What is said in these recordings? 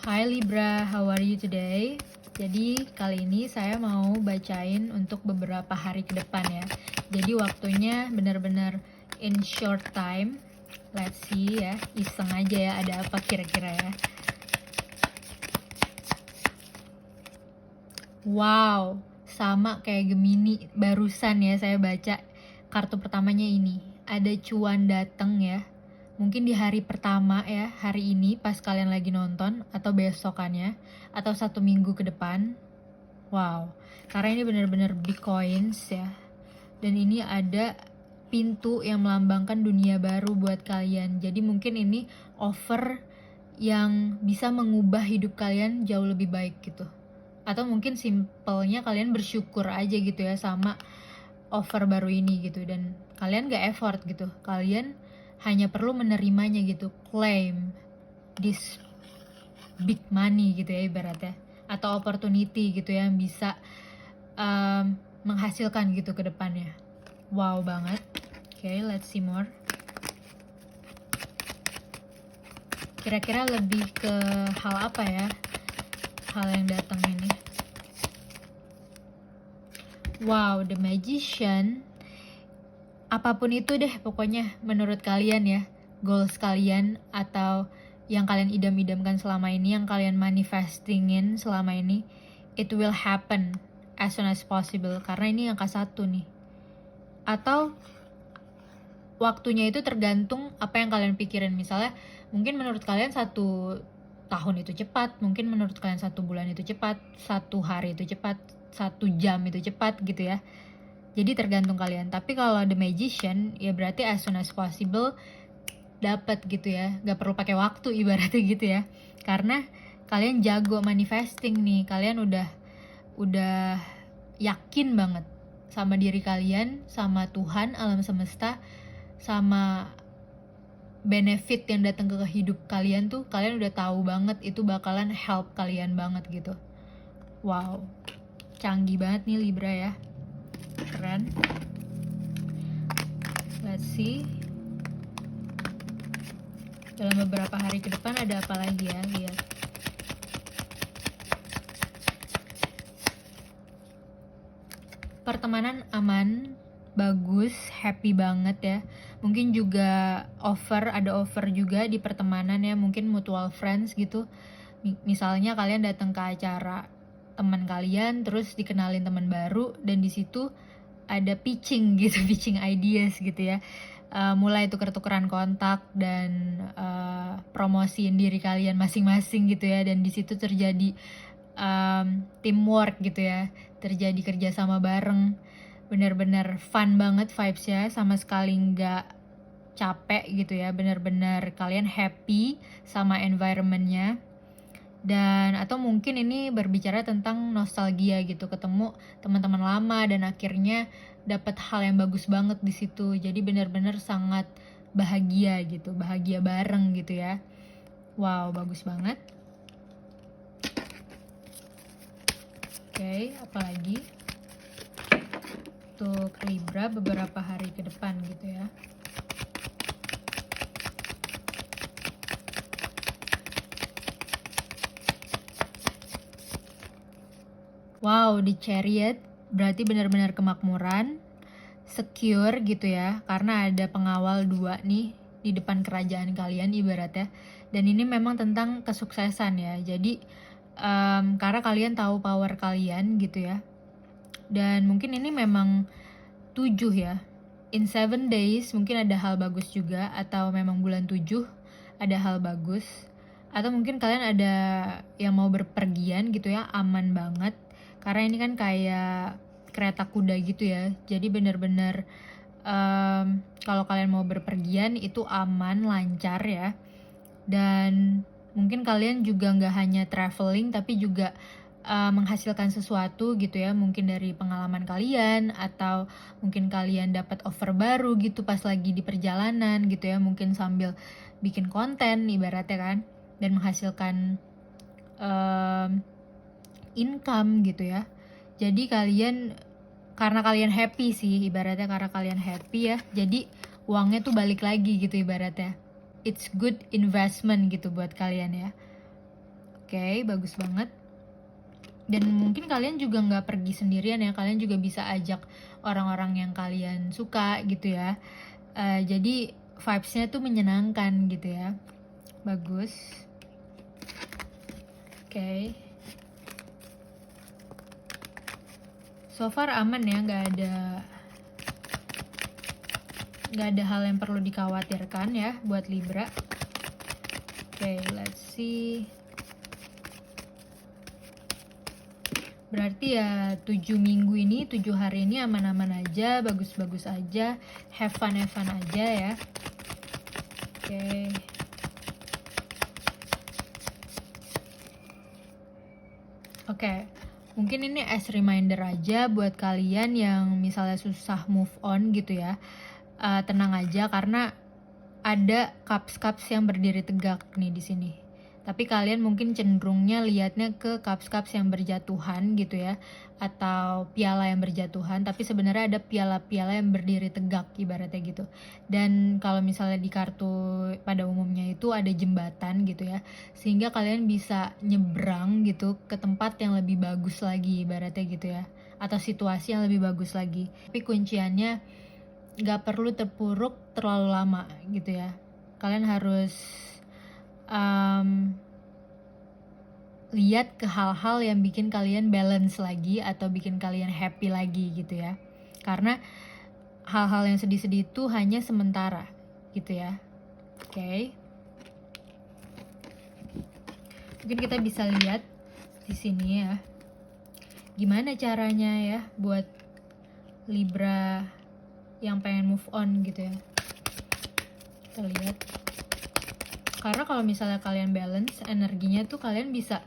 Hai Libra, how are you today? Jadi kali ini saya mau bacain untuk beberapa hari ke depan ya. Jadi waktunya benar-benar in short time. Let's see ya, iseng aja ya, ada apa kira-kira ya. Wow, sama kayak Gemini barusan ya saya baca kartu pertamanya ini. Ada cuan dateng ya. Mungkin di hari pertama ya, hari ini pas kalian lagi nonton, atau besokannya, atau 1 minggu ke depan. Wow, karena ini benar-benar big coins ya. Dan ini ada pintu yang melambangkan dunia baru buat kalian. Jadi mungkin ini offer yang bisa mengubah hidup kalian jauh lebih baik gitu. Atau mungkin simpelnya kalian bersyukur aja gitu ya sama offer baru ini gitu. Dan kalian gak effort gitu, kalian hanya perlu menerimanya gitu, claim this big money gitu ya ibaratnya, atau opportunity gitu yang bisa menghasilkan gitu ke depannya. Wow banget. Okay, let's see more. Kira-kira lebih ke hal apa ya, hal yang datang ini. Wow, the magician. Apapun itu deh pokoknya menurut kalian ya, goals kalian atau yang kalian idam-idamkan selama ini, yang kalian manifestingin selama ini, it will happen as soon as possible, karena ini angka 1 nih. Atau waktunya itu tergantung apa yang kalian pikirin. Misalnya mungkin menurut kalian 1 tahun itu cepat, mungkin menurut kalian 1 bulan itu cepat, 1 hari itu cepat, 1 jam itu cepat gitu ya. Jadi tergantung kalian. Tapi kalau the magician ya berarti as soon as possible dapat gitu ya. Gak perlu pakai waktu ibaratnya gitu ya. Karena kalian jago manifesting nih. Kalian udah yakin banget sama diri kalian, sama Tuhan, alam semesta, sama benefit yang datang ke hidup kalian tuh. Kalian udah tahu banget itu bakalan help kalian banget gitu. Wow, canggih banget nih Libra ya. Keren. Let's see. Dalam beberapa hari ke depan ada apa lagi ya, lihat. Pertemanan aman, bagus, happy banget ya. Mungkin juga ada offer juga di pertemanan ya, mungkin mutual friends gitu. Misalnya kalian datang ke acara teman kalian, terus dikenalin teman baru, dan di situ ada pitching gitu, pitching ideas gitu ya. Mulai tuker-tukeran kontak dan promosiin diri kalian masing-masing gitu ya. Dan di situ terjadi teamwork gitu ya, terjadi kerjasama bareng. Bener-bener fun banget vibes-nya, sama sekali nggak capek gitu ya. Bener-bener kalian happy sama environment-nya. Dan atau mungkin ini berbicara tentang nostalgia gitu, ketemu teman-teman lama dan akhirnya dapat hal yang bagus banget di situ. Jadi benar-benar sangat bahagia gitu, bahagia bareng gitu ya. Wow, bagus banget. Oke, apalagi untuk Libra beberapa hari ke depan gitu ya. Wow, di Chariot berarti benar-benar kemakmuran, secure gitu ya, karena ada pengawal 2 nih di depan kerajaan kalian ibaratnya. Dan ini memang tentang kesuksesan ya. Jadi karena kalian tahu power kalian gitu ya. Dan mungkin ini memang 7 ya. In 7 days mungkin ada hal bagus juga, atau memang bulan 7 ada hal bagus. Atau mungkin kalian ada yang mau berpergian gitu ya, aman banget. Karena ini kan kayak kereta kuda gitu ya. Jadi benar-benar kalau kalian mau berpergian itu aman, lancar ya. Dan mungkin kalian juga nggak hanya traveling, tapi juga menghasilkan sesuatu gitu ya. Mungkin dari pengalaman kalian, atau mungkin kalian dapat offer baru gitu pas lagi di perjalanan gitu ya. Mungkin sambil bikin konten ibaratnya kan, dan menghasilkan income gitu ya. Jadi karena kalian happy sih ibaratnya, karena kalian happy ya, jadi uangnya tuh balik lagi gitu ibaratnya. It's good investment gitu buat kalian ya. Oke, bagus banget. Dan mungkin kalian juga nggak pergi sendirian ya, kalian juga bisa ajak orang-orang yang kalian suka gitu ya. Jadi vibes-nya tuh menyenangkan gitu ya. Bagus. Oke. So far aman ya, nggak ada hal yang perlu dikhawatirkan ya buat Libra. Oke, let's see. Berarti ya 7 minggu ini, 7 hari ini aman-aman aja, bagus-bagus aja, have fun aja ya. Oke. Oke, mungkin ini as reminder aja buat kalian yang misalnya susah move on gitu ya. Tenang aja karena ada cups yang berdiri tegak nih di sini. Tapi kalian mungkin cenderungnya liatnya ke cups yang berjatuhan gitu ya, atau piala yang berjatuhan, tapi sebenarnya ada piala-piala yang berdiri tegak ibaratnya gitu. Dan kalau misalnya di kartu pada umumnya itu ada jembatan gitu ya, sehingga kalian bisa nyebrang gitu ke tempat yang lebih bagus lagi ibaratnya gitu ya, atau situasi yang lebih bagus lagi. Tapi kunciannya gak perlu terpuruk terlalu lama gitu ya. Kalian harus lihat ke hal-hal yang bikin kalian balance lagi atau bikin kalian happy lagi gitu ya. Karena hal-hal yang sedih-sedih itu hanya sementara gitu ya. Oke. Mungkin kita bisa lihat di sini ya. Gimana caranya ya buat Libra yang pengen move on gitu ya. Kita lihat. Karena kalau misalnya kalian balance energinya tuh kalian bisa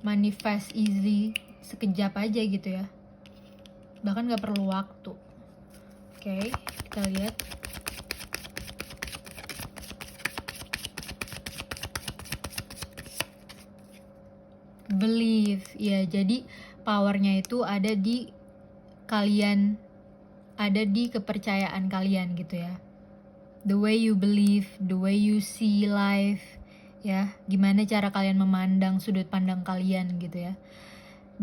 manifest easy sekejap aja gitu ya, bahkan gak perlu waktu. Oke, kita lihat. Believe ya, jadi powernya itu ada di kalian, ada di kepercayaan kalian gitu ya. The way you believe, the way you see life ya, gimana cara kalian memandang sudut pandang kalian gitu ya.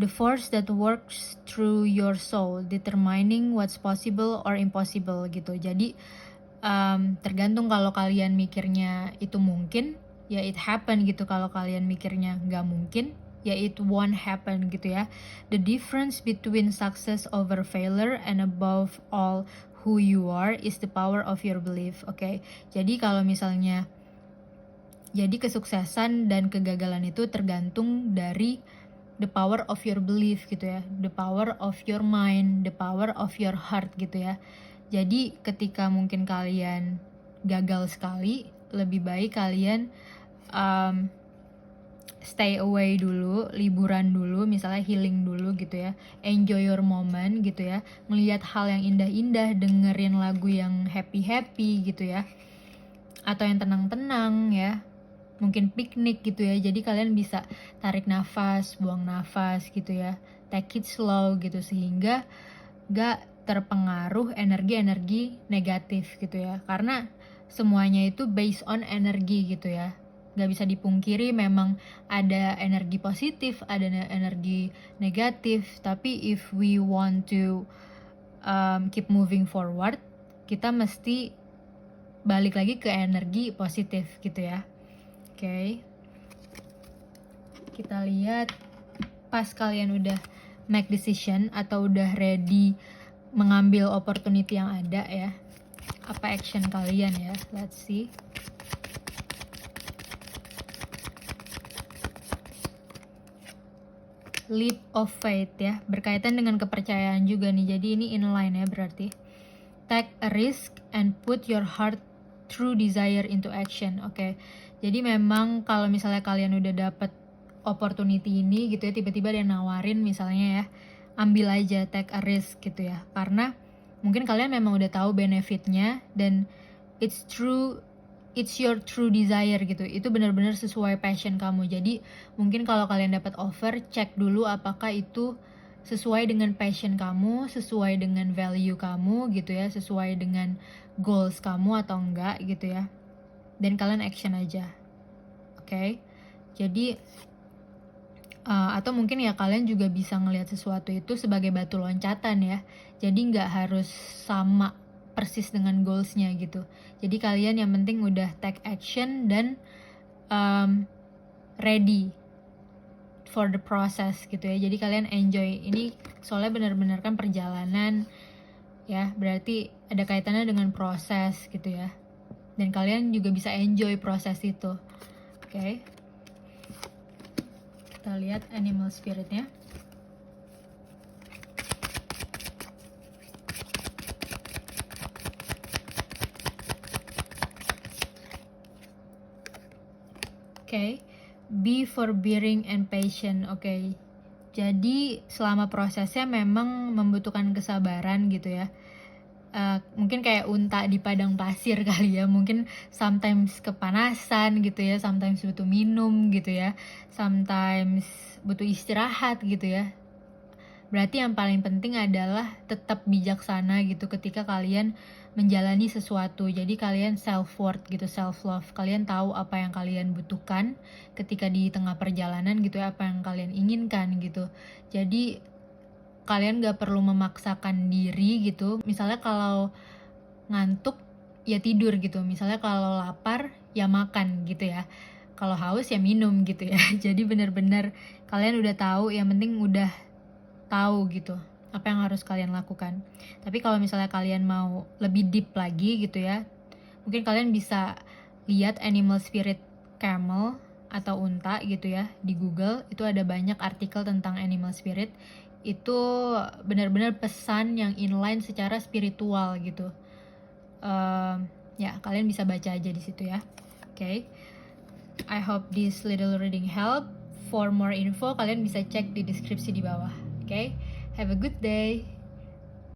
The force that works through your soul, determining what's possible or impossible gitu. Jadi tergantung, kalau kalian mikirnya itu mungkin, ya it happen gitu. Kalau kalian mikirnya nggak mungkin, ya it won't happen gitu ya. The difference between success over failure and above all who you are is the power of your belief. Oke, jadi kalau misalnya, jadi kesuksesan dan kegagalan itu tergantung dari the power of your belief gitu ya, the power of your mind, the power of your heart gitu ya. Jadi ketika mungkin kalian gagal sekali, lebih baik kalian stay away dulu, liburan dulu, misalnya healing dulu gitu ya, enjoy your moment gitu ya, melihat hal yang indah-indah, dengerin lagu yang happy-happy gitu ya, atau yang tenang-tenang ya, mungkin piknik gitu ya. Jadi kalian bisa tarik nafas, buang nafas gitu ya, take it slow gitu, sehingga gak terpengaruh energi-energi negatif gitu ya. Karena semuanya itu based on energi gitu ya, gak bisa dipungkiri memang ada energi positif, ada energi negatif. Tapi if we want to keep moving forward, kita mesti balik lagi ke energi positif gitu ya. Oke. Kita lihat pas kalian udah make decision atau udah ready mengambil opportunity yang ada ya, apa action kalian ya. Let's see. Leap of faith ya, berkaitan dengan kepercayaan juga nih. Jadi ini inline ya berarti. Take a risk and put your heart true desire into action. Oke. Jadi memang kalau misalnya kalian udah dapet opportunity ini gitu ya, tiba-tiba ada yang nawarin misalnya ya, ambil aja, take a risk gitu ya. Karena mungkin kalian memang udah tahu benefitnya dan it's your true desire gitu. Itu benar-benar sesuai passion kamu. Jadi mungkin kalau kalian dapat offer, cek dulu apakah itu sesuai dengan passion kamu, sesuai dengan value kamu gitu ya, sesuai dengan goals kamu atau enggak gitu ya. Dan kalian action aja. Oke. Jadi atau mungkin ya kalian juga bisa ngelihat sesuatu itu sebagai batu loncatan ya. Jadi nggak harus sama persis dengan goalsnya gitu. Jadi kalian yang penting udah take action dan ready for the process gitu ya. Jadi kalian enjoy. Ini soalnya benar-benar kan perjalanan ya, berarti ada kaitannya dengan proses gitu ya. Dan kalian juga bisa enjoy proses itu. Oke. Kita lihat animal spiritnya. Oke, be forbearing and patient. Oke. Jadi selama prosesnya memang membutuhkan kesabaran gitu ya. Mungkin kayak unta di padang pasir kali ya, mungkin sometimes kepanasan gitu ya, sometimes butuh minum gitu ya, sometimes butuh istirahat gitu ya. Berarti yang paling penting adalah tetap bijaksana gitu ketika kalian menjalani sesuatu. Jadi kalian self worth gitu, self love. Kalian tahu apa yang kalian butuhkan ketika di tengah perjalanan gitu ya, apa yang kalian inginkan gitu. Jadi kalian gak perlu memaksakan diri gitu. Misalnya kalau ngantuk ya tidur gitu. Misalnya kalau lapar ya makan gitu ya. Kalau haus ya minum gitu ya. Jadi benar-benar kalian udah tahu, yang penting udah tahu gitu apa yang harus kalian lakukan. Tapi kalau misalnya kalian mau lebih deep lagi gitu ya, mungkin kalian bisa lihat animal spirit camel atau unta gitu ya di Google. Itu ada banyak artikel tentang animal spirit. Itu benar-benar pesan yang inline secara spiritual gitu. Ya kalian bisa baca aja di situ ya. Oke. I hope this little reading help. For more info kalian bisa cek di deskripsi di bawah. Oke. Have a good day.